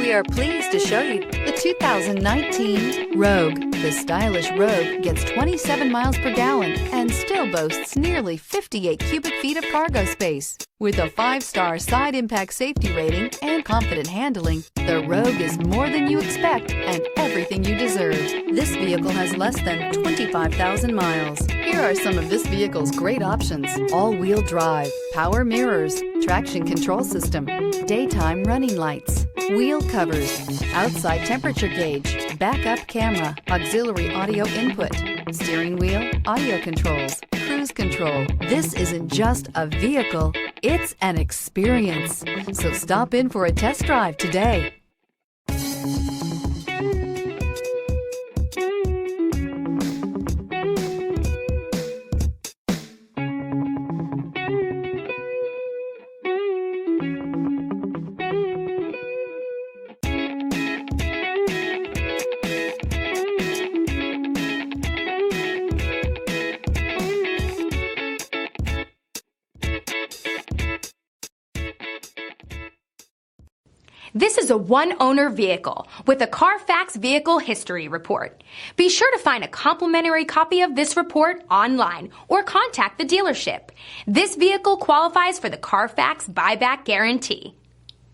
We are pleased to show you the 2019 Rogue. The stylish Rogue gets 27 miles per gallon and still boasts nearly 58 cubic feet of cargo space. With a 5-star side impact safety rating and confident handling, the Rogue is more than you expect and everything you deserve. This vehicle has less than 25,000 miles. Here are some of this vehicle's great options: all-wheel drive, power mirrors, traction control system, daytime running lights, wheel covers, outside temperature gauge, backup camera, auxiliary audio input, steering wheel audio controls, cruise control. This isn't just a vehicle, it's an experience. So stop in for a test drive today. This is a one-owner vehicle with a Carfax Vehicle History Report. Be sure to find a complimentary copy of this report online or contact the dealership. This vehicle qualifies for the Carfax Buyback Guarantee.